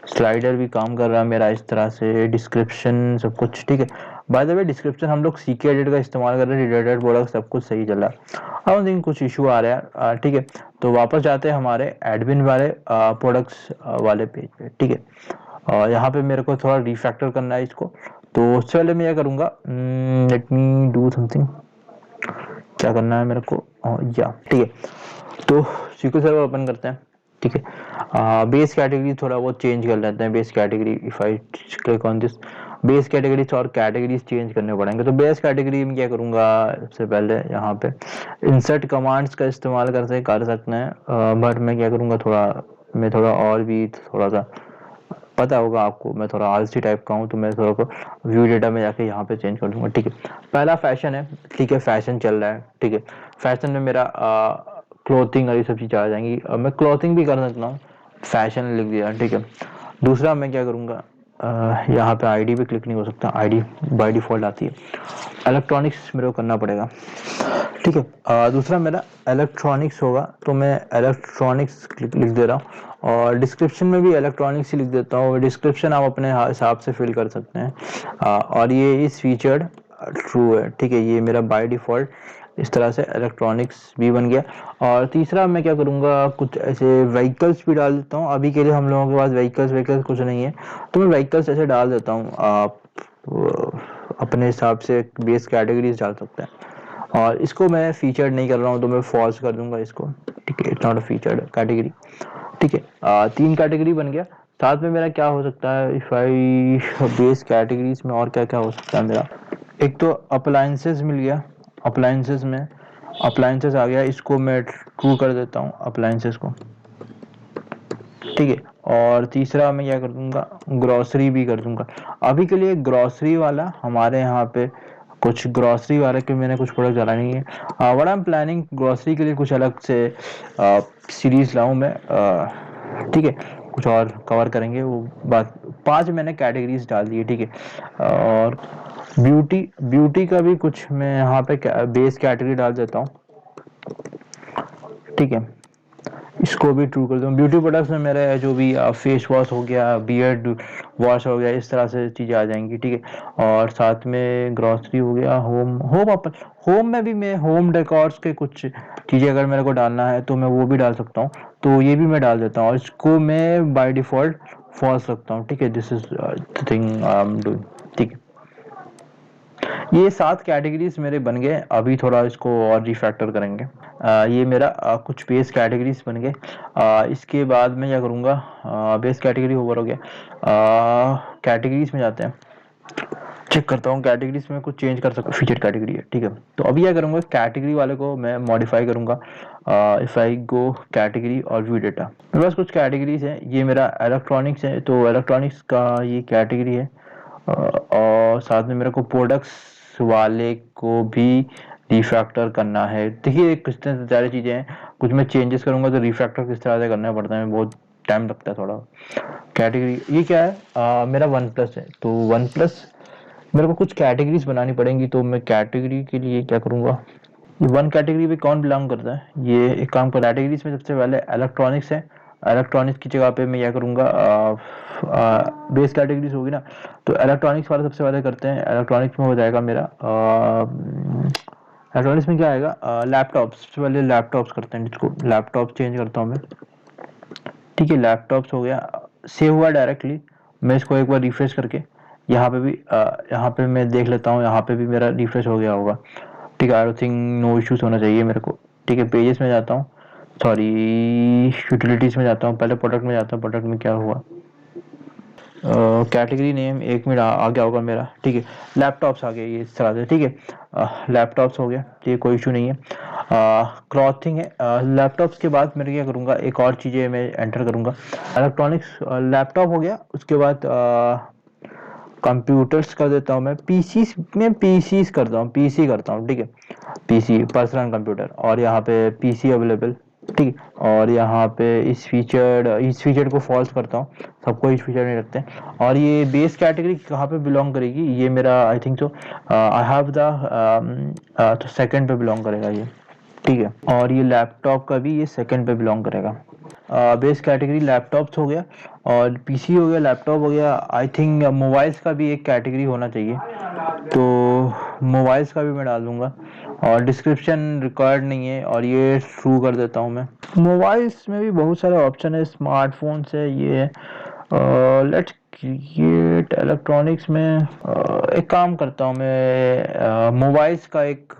स्लाइडर भी काम कर रहा है मेरा इस तरह से, डिस्क्रिप्शन सब कुछ ठीक है। बाय द वे डिस्क्रिप्शन हम लोग CK एडिट का इस्तेमाल कर रहे हैं, रिलेटेड प्रोडक्ट सब कुछ सही चल रहा है। आई थिंक कुछ इशू आ रहा है, ठीक है। तो वापस जाते हैं हमारे एडमिन वाले प्रोडक्ट्स वाले पेज पे, ठीक है। यहाँ पे मेरे को थोड़ा रिफैक्टर करना है इसको, तो उससे पहले मैं क्या करूँगा, लेट मी डू समथिंग। क्या करना है मेरे को, या ठीक है, तो SQL सर्वर ओपन करते हैं, ठीक है। बेस कैटेगरी थोड़ा बहुत चेंज कर लेते हैं। Base category, if I click on this, base categories और कैटेगरीज चेंज करने पड़ेंगे। तो बेस कैटेगरी में क्या करूँगा, सबसे पहले यहाँ पे इंसर्ट कमांड्स का इस्तेमाल कर सकते हैं, बट मैं क्या करूँगा, मैं थोड़ा और भी थोड़ा सा, पता होगा आपको मैं थोड़ा आलसी टाइप का हूँ, तो मैं थोड़ा को व्यू डेटा में जाके यहाँ पे चेंज कर दूंगा। ठीक है, पहला फैशन है। ठीक है, फैशन चल रहा है। ठीक है, फैशन में मेरा क्लोथिंग और ये सब चीज़ें आ जाएंगी। मैं क्लोथिंग भी कर सकता हूँ, फैशन लिख दिया। ठीक है, दूसरा मैं क्या करूँगा, यहाँ पे आईडी भी क्लिक नहीं हो सकता, आईडी बाय डिफ़ॉल्ट आती है। इलेक्ट्रॉनिक्स मेरे को करना पड़ेगा। ठीक है, दूसरा मेरा इलेक्ट्रॉनिक्स होगा, तो मैं इलेक्ट्रॉनिक्स लिख दे रहा हूँ, और डिस्क्रिप्शन में भी इलेक्ट्रॉनिक्स ही लिख देता हूँ। डिस्क्रिप्शन आप अपने हिसाब से फिल कर सकते हैं। और ये इस फीचर्ड ट्रू है। ठीक है, ये मेरा बाय डिफ़ॉल्ट इस तरह से इलेक्ट्रॉनिक्स भी बन गया। और तीसरा मैं क्या करूँगा, कुछ ऐसे व्हीकल्स भी डाल देता हूँ। अभी के लिए हम लोगों के पास व्हीकल्स कुछ नहीं है, तो मैं व्हीकल्स ऐसे डाल देता हूँ। आप अपने हिसाब से बेस कैटेगरीज डाल सकते हैं। और इसको मैं फीचर्ड नहीं कर रहा हूँ, तो मैं फॉल्स कर दूंगा इसको। ठीक है, it's not a featured category. ठीक है, 3 कैटेगरी बन गया। साथ में मेरा क्या हो सकता है, इफ आई बेस कैटेगरीज में और क्या क्या हो सकता है मेरा, एक तो अप्लायंसेस मिल गया। अप्लायंसेस में अप्लायंसेस आ गया, इसको मैं ट्रू कर देता हूँ अप्लायंसेस को। ठीक है, और तीसरा मैं क्या कर दूंगा, ग्रॉसरी भी कर दूंगा। अभी के लिए ग्रॉसरी वाला हमारे यहाँ पे कुछ ग्रॉसरी वाले के मैंने कुछ प्रोडक्ट डाला नहीं है। What I am planning, grocery के लिए कुछ अलग से सीरीज लाऊं मैं। ठीक है, कुछ और कवर करेंगे वो बात। 5 मैंने कैटेगरीज डाल दी है। ठीक है, और ब्यूटी का भी कुछ मैं यहाँ पे बेस कैटेगरी डाल देता हूँ। ठीक है, इसको भी ट्रू कर दूँ। ब्यूटी प्रोडक्ट्स में मेरे जो भी फेस वॉश हो गया, बियर्ड वॉश हो गया, इस तरह से चीज़ें आ जाएंगी। ठीक है, और साथ में ग्रॉसरी हो गया। होम में भी मैं होम डेकोर्स के कुछ चीज़ें अगर मेरे को डालना है तो मैं वो भी डाल सकता हूँ, तो ये भी मैं डाल देता हूँ, और इसको मैं बाय डिफ़ॉल्ट फॉल्स रखता हूँ। ठीक है, this is the thing I am doing. ठीक है, ये 7 कैटेगरीज मेरे बन गए। अभी थोड़ा इसको और रिफैक्टर करेंगे। ये मेरा कुछ बेस कैटेगरीज बन गए। इसके बाद मैं क्या करूँगा, बेस कैटेगरी ओवर हो गया। कैटेगरीज में जाते हैं, चेक करता हूँ कैटेगरीज में कुछ चेंज कर सकता हूँ। फीचर कैटेगरी है। ठीक है, तो अभी क्या करूँगा, कैटेगरी वाले को मैं मॉडिफाई करूँगा। इफ आई गो कैटेगरी और व्यू डेटा, मेरे पास कुछ कैटेगरीज है। ये मेरा इलेक्ट्रॉनिक्स है, तो इलेक्ट्रॉनिक्स का ये कैटेगरी है। और साथ में मेरे को प्रोडक्ट्स वाले को भी रिफैक्टर करना है। देखिए किस तरह से सारी चीज़ें हैं, कुछ मैं चेंजेस करूँगा तो रिफैक्टर किस तरह से करना पड़ता है, बहुत टाइम लगता है थोड़ा। कैटेगरी ये क्या है, मेरा वन प्लस है, तो वन प्लस मेरे को कुछ कैटेगरीज बनानी पड़ेंगी। तो मैं कैटेगरी के लिए क्या करूँगा, ये वन कैटेगरी पे कौन बिलोंग करता है, ये एक काम कर, कैटेगरीज में सबसे पहले इलेक्ट्रॉनिक्स है। इलेक्ट्रॉनिक्स की जगह पे मैं क्या करूँगा, बेस कैटेगरीज होगी ना, तो इलेक्ट्रॉनिक्स वाला सबसे पहले करते हैं। इलेक्ट्रॉनिक्स में हो जाएगा मेरा, इलेक्ट्रॉनिक्स में क्या आएगा, लैपटॉप्स। सबसे पहले लैपटॉप्स करते हैं, जिसको लैपटॉप चेंज करता हूँ मैं। ठीक है, लैपटॉप्स हो गया, सेव हुआ डायरेक्टली। मैं इसको एक बार रिफ्रेश करके यहाँ पे भी यहाँ पे मैं देख लेता हूँ, यहाँ पे भी मेरा रिफ्रेश हो गया होगा। ठीक है, आई थिंक नो इश्यूज होना चाहिए मेरे को। ठीक है, पेजेस में जाता हूँ, सॉरी यूटिलिटीज में जाता हूँ, पहले प्रोडक्ट में जाता हूँ। प्रोडक्ट में क्या हुआ, कैटेगरी नेम 1 मिनट आ गया होगा मेरा। ठीक है, लैपटॉप्स आ गए ये इस तरह से। ठीक है, लैपटॉप्स हो गया, तो ये कोई इशू नहीं है। क्लॉथिंग है। लैपटॉप्स के बाद मैं क्या करूँगा, एक और चीज़ें मैं एंटर करूँगा। इलेक्ट्रॉनिक्स लैपटॉप हो गया, उसके बाद कंप्यूटर्स कर देता हूँ मैं। पीसीस में पीसीस करता हूँ, पीसी करता हूँ। ठीक है, पीसी पर्सनल कंप्यूटर, और यहाँ पे पीसी अवेलेबल। ठीक है, और यहाँ पे इस फीचर को फॉल्स करता हूँ, सबको इस फीचर नहीं रखते हैं। और ये बेस कैटेगरी कहाँ पे बिलोंग करेगी, ये मेरा I think so I have the तो सेकंड पे बिलोंग करेगा ये। ठीक है, और ये लैपटॉप का भी ये सेकंड पे बिलोंग करेगा। बेस कैटेगरी लैपटॉप्स हो गया, और पीसी हो गया, लैपटॉप हो गया। आई थिंक मोबाइल्स का भी एक कैटेगरी होना चाहिए, तो मोबाइल्स का भी मैं डाल दूंगा। और डिस्क्रिप्शन रिक्वायर्ड नहीं है, और ये ट्रू कर देता हूँ मैं। मोबाइल्स में भी बहुत सारे ऑप्शन है, स्मार्टफोन से ये लेट्स क्रिएट। इलेक्ट्रॉनिक्स में एक काम करता हूँ मैं, मोबाइल्स का एक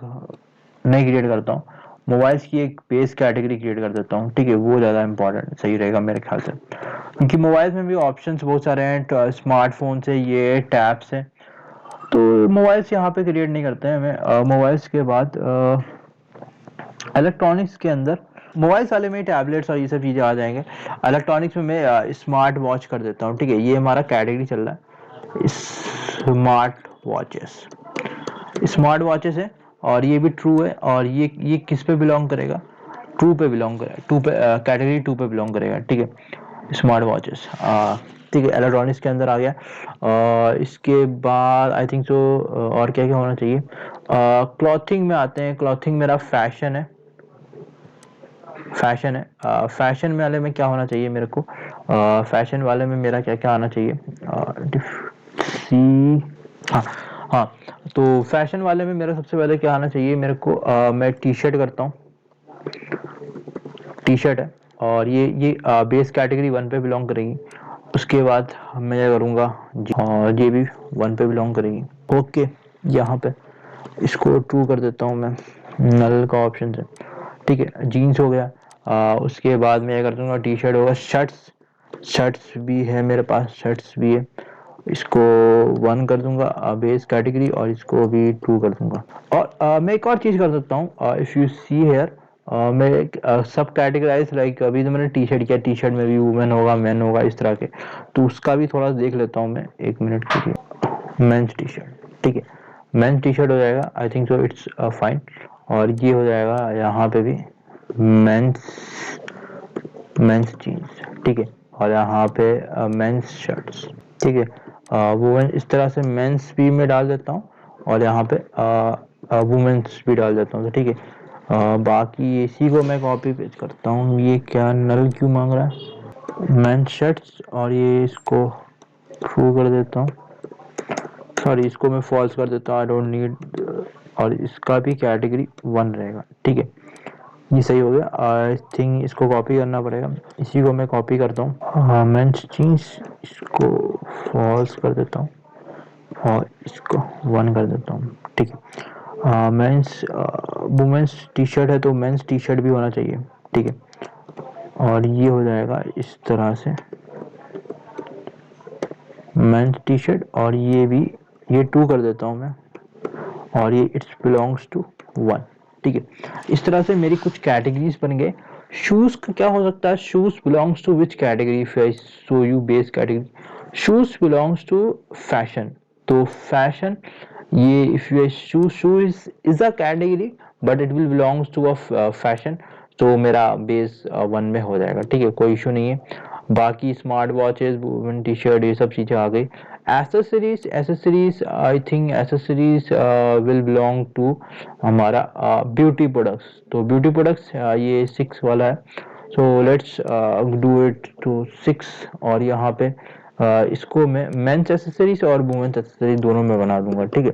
नहीं क्रिएट करता हूँ, मोबाइल्स की एक बेस कैटेगरी क्रिएट कर देता हूँ। ठीक है, वो ज़्यादा इंपॉर्टेंट सही रहेगा मेरे ख्याल से। क्योंकि मोबाइल्स में भी ऑप्शंस बहुत सारे हैं, स्मार्टफोन से ये टैब्स हैं, तो मोबाइल्स यहाँ पे क्रिएट नहीं करते हैं हमें। मोबाइल्स के बाद इलेक्ट्रॉनिक्स के अंदर मोबाइल्स वाले में टैबलेट्स और ये सब चीज़ें आ जाएंगे। इलेक्ट्रॉनिक्स में मैं स्मार्ट वॉच कर देता हूँ, ठीक है। ये हमारा कैटेगरी चल रहा है स्मार्ट वॉचेस। स्मार्ट वॉचेस है और ये भी ट्रू है, और ये किस पे बिलोंग करेगा, टू पे बिलोंग करेगा, टू पे कैटेगरी टू पे बिलोंग करेगा, ठीक है। स्मार्ट वॉचेस, ठीक है, इलेक्ट्रॉनिक्स के अंदर आ गया। इसके बाद आई थिंक सो और क्या क्या होना चाहिए। क्लॉथिंग में आते हैं। क्लॉथिंग मेरा फैशन है, फैशन है। फैशन वाले में क्या होना चाहिए मेरे को, फैशन वाले में मेरा क्या क्या आना चाहिए, सी, हाँ हाँ। तो फैशन वाले में मेरा सबसे पहले क्या आना चाहिए मेरे को, मैं टी शर्ट करता हूँ, टी शर्ट है, और ये बेस कैटेगरी वन पे बिलोंग करेगी। उसके बाद मैं क्या करूँगा, और ये भी वन पे बिलोंग करेगी। ओके, यहाँ पे इसको ट्रू कर देता हूँ मैं, नल का ऑप्शन से, ठीक है। जीन्स हो गया। उसके बाद मैं क्या कर दूंगा, टी शर्ट होगा। शर्ट्स, शर्ट्स भी है मेरे पास, शर्ट्स भी है, इसको वन कर दूंगा बेस कैटेगरी, और इसको भी टू कर दूंगा। और मैं एक और चीज़ कर सकता हूँ, इफ़ यू सी हेयर, मैं सब कैटेगराइज, लाइक अभी तो मैंने टी शर्ट किया, टी शर्ट में भी वुमेन होगा, मैन होगा, इस तरह के, तो उसका भी थोड़ा देख लेता हूँ मैं, एक मिनट के लिए। मेंस टी शर्ट, ठीक है, मेंस टी शर्ट हो जाएगा, I think so it's fine. और ये हो जाएगा यहाँ पे भी मेंस, मेंस जीन्स, ठीक है। और यहाँ पे मेंस शर्ट्स, ठीक है। वुमेन, इस तरह से मेंस भी मैं डाल देता हूँ, और यहाँ पे वुमेन्स भी डाल देता हूँ, तो ठीक है। बाकी इसी को मैं कॉपी पेस्ट करता हूँ। ये क्या नल क्यों मांग रहा है, मेंस शर्ट्स, और ये इसको ट्रू कर देता हूँ, सॉरी इसको मैं फॉल्स कर देता हूँ, आई डोंट नीड, और इसका भी कैटेगरी वन रहेगा, ठीक है। ये सही हो गया। आई थिंक इसको कॉपी करना पड़ेगा, इसी को मैं कॉपी करता हूँ, मेंस जीन्स, इसको फॉल्स कर देता हूँ, और इसको वन कर देता हूँ, ठीक है। मेंस वुमेंस टी शर्ट है, तो मेंस टी शर्ट भी होना चाहिए, ठीक है। और ये हो जाएगा इस तरह से मेंस टी शर्ट, और ये भी, ये टू कर देता हूँ मैं, और ये इट्स बिलोंग्स टू वन, ठीक है। इस तरह से मेरी कुछ कैटेगरीज बन गए। शूज का क्या हो सकता है, shoes belongs to which category, if I show you base category, shoes belongs to fashion, तो फैशन, ये if you shoes, shoes is a category but it will belongs to a fashion, तो मेरा base one में हो जाएगा, ठीक है, कोई इशू नहीं है। बाकी smart watches, women T shirt, ये सब चीज़ें आ गई। Accessories, accessories I think accessories will belong to हमारा ब्यूटी प्रोडक्ट्स, तो ब्यूटी प्रोडक्ट्स ये सिक्स वाला है, so let's do it to six. और यहाँ पे इसको मैं मेंस एसेसरीज और वुमेन्स एसेसरीज दोनों में बना दूंगा, ठीक है।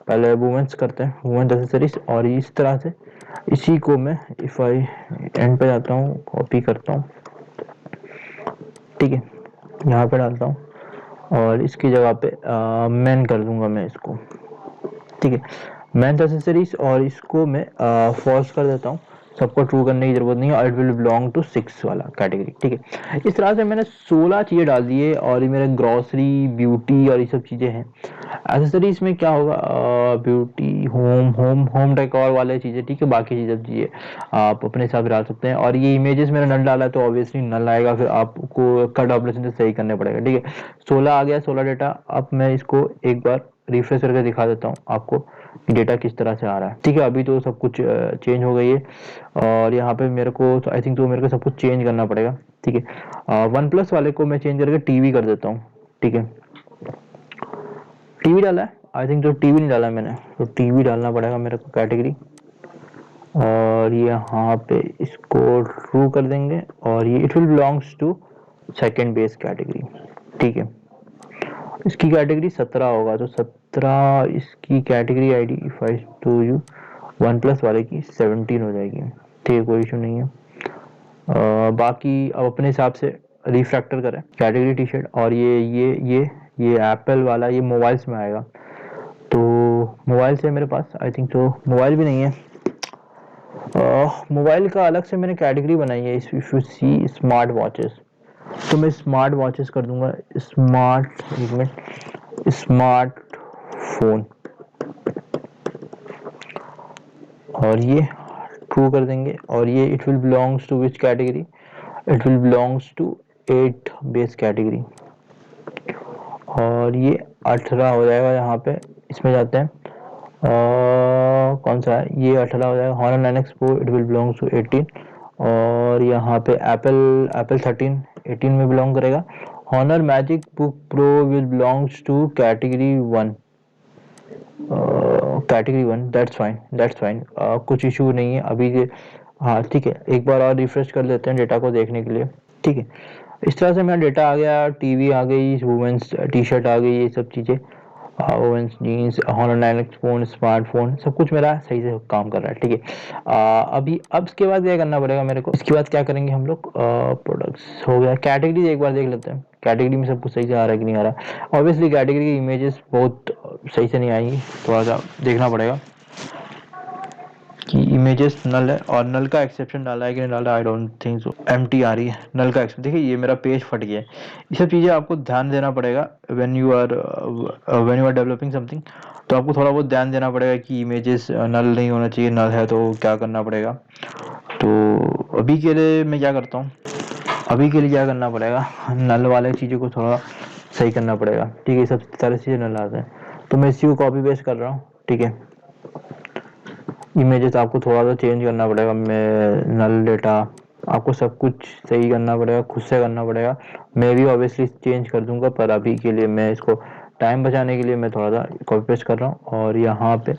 पहले वुमेन्स करते हैं, वुमेन्स एसेसरीज, और इस तरह से इसी को मैं इफ आई एंड पे जाता हूँ, कॉपी करता हूँ, ठीक है, यहाँ पे डालता हूँ, और इसकी जगह पे मैन कर दूंगा मैं इसको, ठीक है, मैन एसेसरीज, और इसको मैं फॉल्स कर देता हूँ, सबको ट्रू करने की जरूरत नहीं है, और it will belong to six वाला कैटेगरी, ठीक है। इस तरह से मैंने 16 चीज़ें डाल दी है, और ये मेरे ग्रॉसरी, ब्यूटी और ये सब चीज़ें हैं। एसेसरीज में क्या होगा, ब्यूटी, होम, होम डेकोर वाले चीज़ें, ठीक है। बाकी चीज़ें आप अपने हिसाब से डाल सकते हैं, और ये इमेजेस मैंने नल डाला है, तो ऑब्वियसली नल आएगा, फिर आपको कट ऑपरेशन से सही करने पड़ेगा, ठीक है। 16 आ गया, 16 डेटा। अब मैं इसको एक बार रिफ्रेश करके दिखा देता हूँ आपको कि डेटा किस तरह से आ रहा है, ठीक है। अभी तो सब कुछ चेंज हो गई है, और यहाँ पे मेरे को आई थिंक तो मेरे को सब कुछ चेंज करना पड़ेगा, ठीक है। वन प्लस वाले को मैं चेंज करके टीवी कर देता हूँ, ठीक है। टीवी डाला है, आई थिंक तो टीवी नहीं डाला मैंने, तो टीवी डालना पड़ेगा मेरे को कैटेगरी, और यहाँ पे इसको ट्रू कर देंगे, और ये it will belongs to second base category, ठीक है। इसकी कैटेगरी 17 होगा, तो 17 इसकी category ID if I to you one plus वाले की 17 हो जाएगी, ठीक है, कोई इशू नहीं है। बाकी अब अपने हिसाब से रिफैक्टर करें कैटेगरी टी शर्ट, और ये एप्पल वाला, ये मोबाइल्स में आएगा, तो मोबाइल से मेरे पास आई थिंक तो मोबाइल भी नहीं है। मोबाइल का अलग से मैंने कैटेगरी बनाई है, if you see smart watches, तो मैं स्मार्ट वॉचेस कर दूंगा, एक मिनट, स्मार्ट फोन, और ये ट्रू कर देंगे। और ये it will belongs to which category, it will belongs to 8 base category. और ये 18 हो जाएगा यहाँ पे, इसमें जाते हैं कौन सा है, ये 18 हो जाएगा। Honor 9X Pro it will belongs to 18। और यहाँ पे एप्पल 13 18 में बिलोंग करेगा। Honor Magic Book Pro will belongs to category 1, category 1, that's fine, कुछ इशू नहीं है अभी के। हाँ ठीक है, एक बार और रिफ्रेश कर लेते हैं डेटा को देखने के लिए। ठीक है, इस तरह से मेरा डेटा आ गया, टीवी आ गई, वुमेंस टी शर्ट आ गई, ये सब चीज़ें, women's jeans, Honor 9X phone, smartphone, सब कुछ मेरा सही से काम कर रहा है। ठीक है, अभी अब इसके बाद क्या करना पड़ेगा मेरे को, इसके बाद क्या करेंगे हम लोग, प्रोडक्ट्स हो गया, कैटेगरी एक बार देख लेते हैं कैटेगरी में सब कुछ सही से आ रहा है कि नहीं आ रहा। ऑब्वियसली कैटेगरी की इमेजेस बहुत सही से नहीं आएंगी, थोड़ा सा देखना पड़ेगा कि इमेजेस नल है, और नल का एक्सेप्शन डाला है कि नहीं डाला, I don't think so. Empty आ रही है नल का एक्सेप्शन। देखिए ये मेरा पेज फट गया है, ये सब चीज़ें आपको ध्यान देना पड़ेगा when you are developing something. तो आपको थोड़ा बहुत ध्यान देना पड़ेगा कि इमेजेस नल नहीं होना चाहिए, नल है तो क्या करना पड़ेगा। तो अभी के लिए मैं क्या करता हूँ, अभी के लिए क्या करना पड़ेगा, नल वाले चीज़ों को थोड़ा सही करना पड़ेगा। ठीक है, सब सारी चीज़ें नल आते हैं, तो मैं इसी को कॉपी पेस्ट कर रहा हूँ। ठीक है, इमेजेस आपको थोड़ा सा चेंज करना पड़ेगा, मैं नल डेटा आपको सब कुछ सही करना पड़ेगा, खुद से करना पड़ेगा। मैं भी ऑब्वियसली चेंज कर दूंगा, पर अभी के लिए मैं इसको टाइम बचाने के लिए मैं थोड़ा सा कॉपी पेस्ट कर रहा हूँ। और यहाँ पे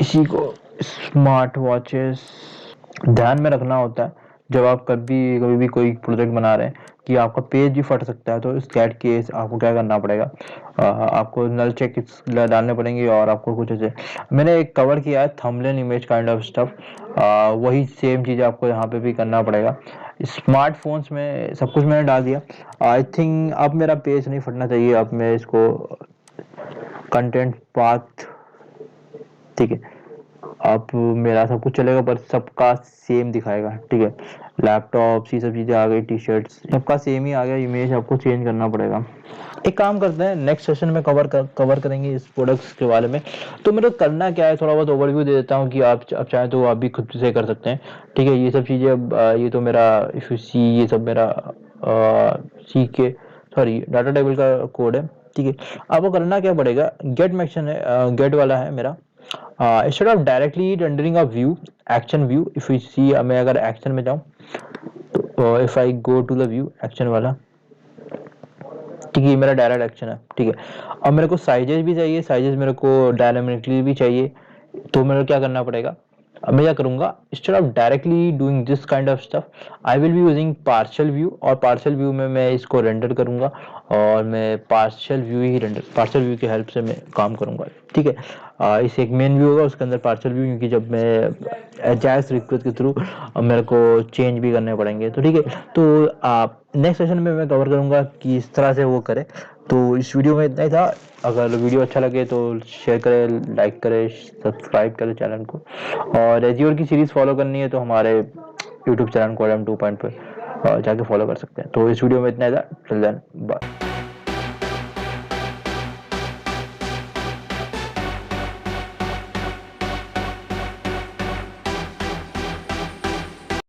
इसी को स्मार्ट वॉचेस ध्यान में रखना होता है जब आप कभी कभी भी कोई प्रोजेक्ट बना रहे हैं कि आपका पेज भी फट सकता है। तो इस दैट केस आपको क्या करना पड़ेगा, आपको नल चेक डालने पड़ेंगे, और आपको कुछ ऐसे मैंने एक कवर किया है thumbnail image kind of stuff, वही सेम चीज़ आपको यहाँ पे भी करना पड़ेगा। स्मार्टफोन्स में सब कुछ मैंने डाल दिया। आई थिंक अब मेरा पेज नहीं फटना चाहिए। अब मैं इसको कंटेंट पाथ, ठीक है, अब मेरा सब कुछ चलेगा, पर सबका सेम दिखाएगा। ठीक है, लैपटॉप ये सब चीज़ें आ गई, टी शर्ट्स सबका सेम ही आ गया, इमेज आपको चेंज करना पड़ेगा। एक काम करते हैं, नेक्स्ट सेशन में कवर करेंगे इस प्रोडक्ट्स के बारे में। तो मेरे को करना क्या है, थोड़ा बहुत ओवरव्यू दे देता हूँ कि आप चाहें तो आप भी खुद से कर सकते हैं। ठीक है, ये सब चीज़ें अब ये तो मेरा इफ यू सी, ये सब मेरा सी के सॉरी डाटा टेबल का कोड है। ठीक है, आपको करना क्या पड़ेगा, गेट मैक्शन है, गेट वाला है मेरा। Instead of directly rendering a view, action view, if you see, मैं अगर एक्शन में जाऊँ तो if I go to the view action वाला, ठीक है, मेरा डायरेक्ट एक्शन है। ठीक है, अब मेरे को साइजेस भी चाहिए, साइजेस मेरे को डायनामिकली भी चाहिए। तो मेरे को क्या करना पड़ेगा, अब मैं क्या करूंगा, instead of directly doing this kind of stuff, I will be using partial view, और पार्शियल व्यू में मैं इसको रेंडर करूंगा, और मैं पार्शियल व्यू की हेल्प से मैं काम करूंगा। ठीक है, इस एक मेन व्यू होगा, उसके अंदर पार्शियल व्यू, क्योंकि जब मैं एजाइल रिक्वेस्ट के थ्रू मेरे को चेंज भी करने पड़ेंगे। तो ठीक है, तो आप नेक्स्ट सेशन में मैं कवर करूंगा कि इस तरह से वो करे। तो इस वीडियो में इतना ही था। अगर वीडियो अच्छा लगे तो शेयर करें, लाइक करें, सब्सक्राइब करें चैनल को, और एजियोर की सीरीज फॉलो करनी है तो हमारे यूट्यूब चैनल को M2 पॉइंट पर जाके फॉलो कर सकते हैं। तो इस वीडियो में इतना ही था, टिल देन बाय।